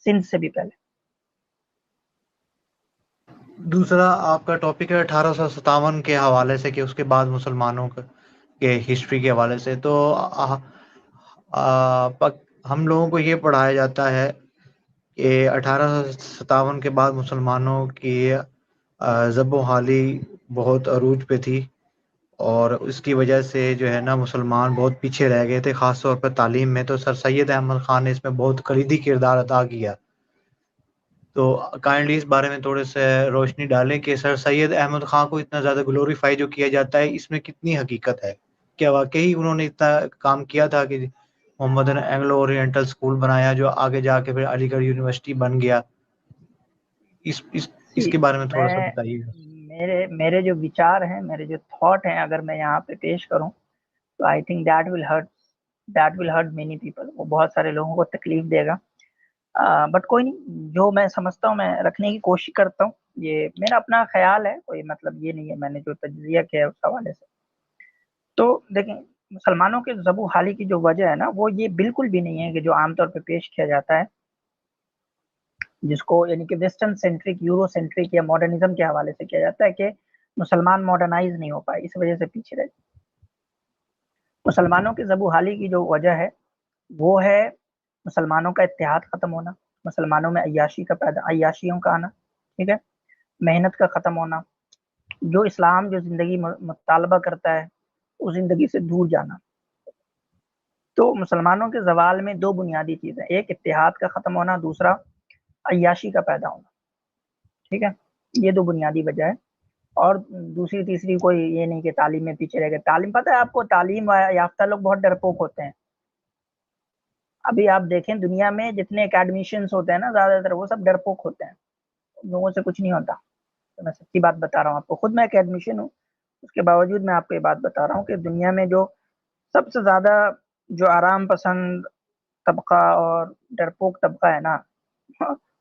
سندھ سے بھی پہلے۔ دوسرا آپ کا ٹاپک ہے 1857 کے حوالے سے کہ اس کے بعد مسلمانوں کے ہسٹری کے حوالے سے، تو ہم لوگوں کو یہ پڑھایا جاتا ہے کہ 1857 کے بعد مسلمانوں کی ذب و حالی بہت عروج پہ تھی، اور اس کی وجہ سے جو ہے نا مسلمان بہت پیچھے رہ گئے تھے، خاص طور پر تعلیم میں۔ تو سر سید احمد خان نے اس میں بہت کلیدی کردار ادا کیا، تو کائنڈلی اس بارے میں تھوڑے سے روشنی ڈالیں کہ سر سید احمد خان کو اتنا زیادہ گلوریفائی جو کیا جاتا ہے، اس میں کتنی حقیقت ہے؟ کیا واقعی انہوں نے اتنا کام کیا تھا کہ محمد اینگلو اورینٹل اسکول بنایا جو آگے جا کے پھر علی گڑھ یونیورسٹی بن گیا؟ اس کے بارے میں تھوڑا سا بتائیے گا۔ میرے جو وچار ہیں، میرے جو تھاٹ ہیں، اگر میں یہاں پہ پیش کروں تو I think that will hurt many people, وہ بہت سارے لوگوں کو تکلیف دے گا، بٹ کوئی نہیں، جو میں سمجھتا ہوں میں رکھنے کی کوشش کرتا ہوں، یہ میرا اپنا خیال ہے، کوئی مطلب یہ نہیں ہے، میں نے جو تجزیہ کیا ہے اس حوالے سے۔ تو دیکھیں، مسلمانوں کے ذب و حالی کی جو وجہ ہے نا، وہ یہ بالکل بھی نہیں ہے کہ جو عام طور پہ پیش کیا جاتا ہے، جس کو یعنی کہ ویسٹرن سینٹرک، یورو سینٹرک یا ماڈرنزم کے حوالے سے کیا جاتا ہے کہ مسلمان ماڈرنائز نہیں ہو پائے، اس وجہ سے پیچھے رہے۔ مسلمانوں کے ذب و حالی کی جو وجہ ہے وہ ہے مسلمانوں کا اتحاد ختم ہونا، مسلمانوں میں عیاشیوں کا آنا، ٹھیک ہے، محنت کا ختم ہونا، جو اسلام جو زندگی مطالبہ کرتا ہے اس زندگی سے دور جانا۔ تو مسلمانوں کے زوال میں دو بنیادی چیزیں، ایک اتحاد کا ختم ہونا، دوسرا عیاشی کا پیدا ہونا، ٹھیک ہے، یہ دو بنیادی وجہ ہے۔ اور دوسری تیسری کوئی یہ نہیں کہ تعلیم میں پیچھے رہ گئے۔ تعلیم، پتہ ہے آپ کو، تعلیم یافتہ لوگ بہت ڈرپوک ہوتے ہیں۔ ابھی آپ دیکھیں دنیا میں جتنے اکیڈمیشینس ہوتے ہیں نا، زیادہ تر وہ سب ڈرپوک ہوتے ہیں، لوگوں سے کچھ نہیں ہوتا۔ تو میں سچی بات بتا رہا ہوں آپ کو، خود میں اکیڈمیشین ہوں، اس کے باوجود میں آپ کو یہ بات بتا رہا ہوں کہ دنیا میں جو سب سے زیادہ جو آرام پسند طبقہ اور ڈرپوک طبقہ ہے نا،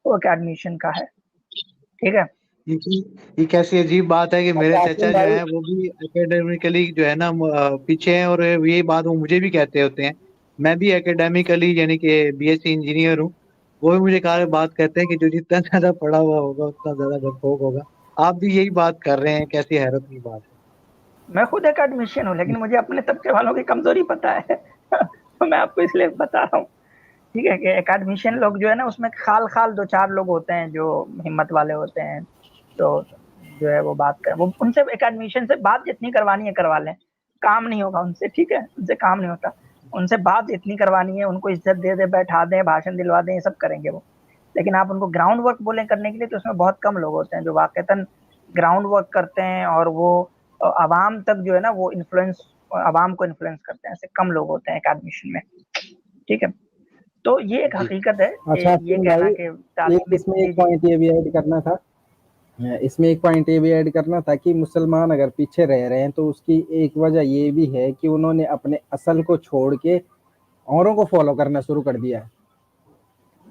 وہ اکیڈمیشین کا ہے، ٹھیک ہے۔ یہ کیسی عجیب بات ہے کہ میرے چچا جو ہیں وہ بھی اکیڈیمکلی جو ہے نا پیچھے ہیں، اور یہی بات وہ مجھے بھی کہتے ہوتے ہیں۔ میں بھی اکیڈیمکلی یعنی کہ بی ایس سی انجینئر ہوں، وہ بھی مجھے بات کہتے ہیں کہ جو جتنا زیادہ پڑھا ہوا ہوگا اتنا زیادہ ڈرپوک ہوگا۔ آپ بھی یہی بات کر رہے ہیں، کیسی حیرت کی بات ہے۔ میں خود اکیڈمیشین ہوں، لیکن مجھے اپنے طبقے والوں کی کمزوری پتہ ہے تو میں آپ کو اس لیے بتا رہا ہوں، ٹھیک ہے، کہ اکیڈمیشین لوگ جو ہے نا، اس میں خال دو چار لوگ ہوتے ہیں جو ہمت والے ہوتے ہیں، جو ہے وہ بات کریں، وہ ان سے اکیڈمیشین سے بات جتنی کروانی ہے کروا لیں، کام نہیں ہوگا ان سے، ٹھیک ہے، ان سے کام نہیں ہوتا، ان سے بات اتنی کروانی ہے، ان کو عزت دے دے، بیٹھا دیں، بھاشن دلوا دیں، یہ سب کریں گے وہ۔ لیکن آپ ان کو گراؤنڈ ورک بولیں کرنے کے لیے، تو اس میں بہت کم لوگ ہوتے ہیں جو واقعتاً گراؤنڈ ورک کرتے ہیں، اور وہ عوام تک جو ہے نا وہ عوام کو انفلوئنس کرتے ہیں، ایسے کم لوگ ہوتے ہیں اکیڈمیشین میں، ٹھیک ہے۔ تو یہ ایک حقیقت ہے کہ اچھا یہ کہنا کہ تعلیم، اس میں ایک پوائنٹ یہ بھی ایڈ کرنا تھا، کہ مسلمان اگر پیچھے رہ رہے ہیں تو اس کی ایک وجہ یہ بھی ہے کہ انہوں نے اپنے اصل کو چھوڑ کے اوروں کو فالو کرنا شروع کر دیا ہے۔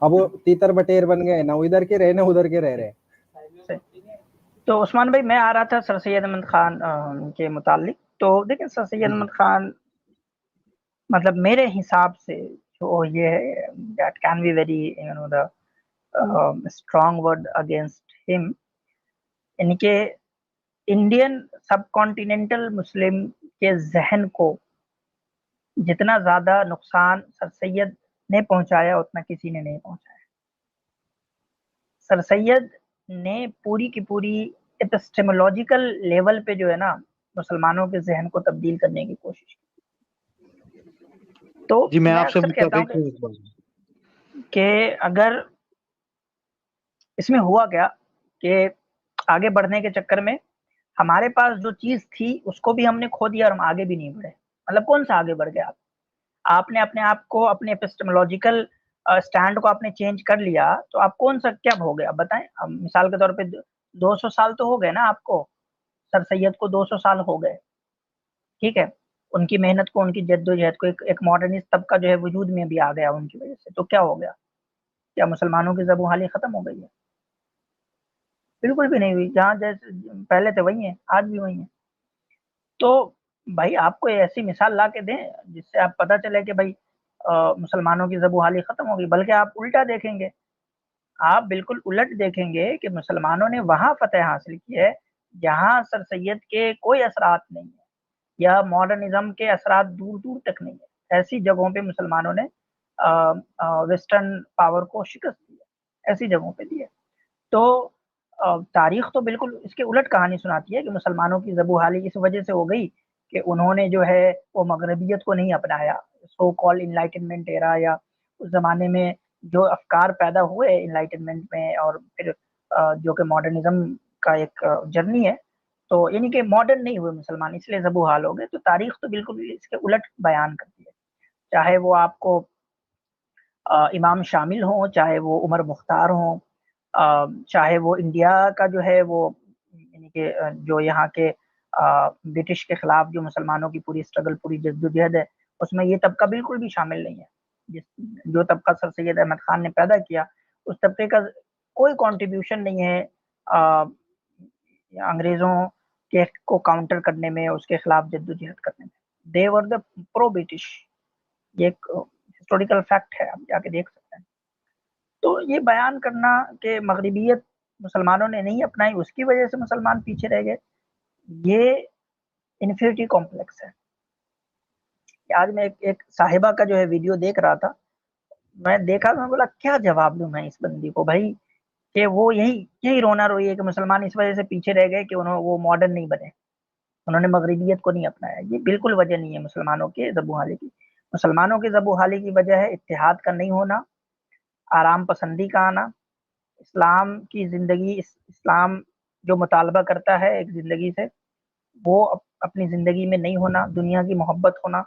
اب وہ تیتر بٹیر بن گئے، نہ ادھر کے رہے نہ ادھر کے رہ رہے۔ تو عثمان بھائی، میں آ رہا تھا سر سید احمد خان کے متعلق۔ تو دیکھیں، سر سید احمد خان مطلب میرے حساب سے جو یہ ہے، that can be very the strong word against ہم، یعنی کہ انڈین سب کانٹیننٹل مسلم کے ذہن کو جتنا زیادہ نقصان سر سید نے پہنچایا اتنا کسی نے نہیں پہنچایا۔ سر سید نے پوری کی پوری ایپسٹیمولوجیکل لیول پہ جو ہے نا مسلمانوں کے ذہن کو تبدیل کرنے کی کوشش کی۔ تو جی، میں آپ سے اکثر کہتا ہوں کہ اگر اس میں ہوا کیا کہ آگے بڑھنے کے چکر میں ہمارے پاس جو چیز تھی اس کو بھی ہم نے کھو دیا، اور ہم آگے بھی نہیں بڑھے۔ مطلب کون سا آگے بڑھ گیا؟ آپ نے اپنے آپ کو، اپنے ایپسٹیمولوجیکل اسٹینڈ کو آپ نے چینج کر لیا، تو آپ کون سا کیا ہو گیا بتائیں؟ مثال کے طور پہ 200 سال تو ہو گئے نا آپ کو، سر سید کو 200 سال ہو گئے، ٹھیک ہے، ان کی محنت کو، ان کی جد و جہد کو ایک ماڈرنسٹ طبقہ جو ہے وجود میں بھی آ گیا ان کی وجہ سے۔ تو کیا ہو گیا؟ کیا مسلمانوں کی ذب و حالی ختم ہو گئی ہے؟ بالکل بھی نہیں ہوئی، جہاں جیسے پہلے تھے وہی ہیں، آج بھی وہی ہیں۔ تو بھائی آپ کو ایسی مثال لا کے دیں جس سے آپ پتہ چلے کہ بھائی مسلمانوں کی ذب و حالی ختم ہوگی، بلکہ آپ الٹا دیکھیں گے آپ بالکل الٹ دیکھیں گے کہ مسلمانوں نے وہاں فتح حاصل کی ہے جہاں سر سید کے کوئی اثرات نہیں ہیں یا ماڈرنزم کے اثرات دور دور تک نہیں ہے. ایسی جگہوں پہ مسلمانوں نے ویسٹرن پاور کو شکست دی ہے، ایسی جگہوں پہ دی ہے. تو تاریخ تو بالکل اس کے الٹ کہانی سناتی ہے کہ مسلمانوں کی زبوحالی اس وجہ سے ہو گئی کہ انہوں نے جو ہے وہ مغربیت کو نہیں اپنایا. سو کال انلائٹنمنٹ ایرا یا اس زمانے میں جو افکار پیدا ہوئے انلائٹنمنٹ میں اور پھر جو کہ ماڈرنزم کا ایک جرنی ہے، تو یعنی کہ ماڈرن نہیں ہوئے مسلمان، اس لیے زبوحال ہو گئے. تو تاریخ تو بالکل اس کے الٹ بیان کرتی ہے، چاہے وہ آپ کو امام شامل ہوں، چاہے وہ عمر مختار ہوں، چاہے وہ انڈیا کا جو ہے وہ یعنی کہ جو یہاں کے برٹش کے خلاف جو مسلمانوں کی پوری اسٹرگل، پوری جدوجہد ہے، اس میں یہ طبقہ بالکل بھی شامل نہیں ہے. جو طبقہ سر سید احمد خان نے پیدا کیا، اس طبقے کا کوئی کنٹریبیوشن نہیں ہے انگریزوں کے کو کاؤنٹر کرنے میں، اس کے خلاف جدوجہد کرنے میں. دے ور دا پرو برٹش، یہ ایک ہسٹوریکل فیکٹ ہے، آپ جا کے دیکھ سکتے ہیں. تو یہ بیان کرنا کہ مغربیت مسلمانوں نے نہیں اپنائی، اس کی وجہ سے مسلمان پیچھے رہ گئے، یہ انفیریٹی کمپلیکس ہے. آج میں ایک صاحبہ کا جو ہے ویڈیو دیکھ رہا تھا، میں دیکھا، میں بولا کیا جواب دوں میں اس بندی کو بھائی، کہ وہ یہی رونا روئی ہے کہ مسلمان اس وجہ سے پیچھے رہ گئے کہ وہ ماڈرن نہیں بنے، انہوں نے مغربیت کو نہیں اپنایا. یہ بالکل وجہ نہیں ہے مسلمانوں کے زبوحالی کی. مسلمانوں کی زبوحالی کی وجہ ہے اتحاد کا نہیں ہونا، آرام پسندی کا آنا، اسلام کی زندگی، اسلام جو مطالبہ کرتا ہے ایک زندگی سے، وہ اپنی زندگی میں نہیں ہونا، دنیا کی محبت ہونا،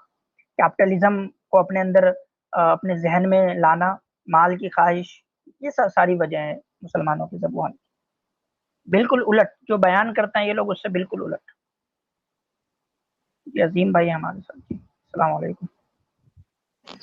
کیپٹلزم کو اپنے اندر اپنے ذہن میں لانا، مال کی خواہش، یہ ساری وجہ ہیں مسلمانوں کی زبوحالی. بالکل الٹ جو بیان کرتے ہیں یہ لوگ، اس سے بالکل الٹ. عظیم بھائی ہمارے ساتھ. السلام علیکم.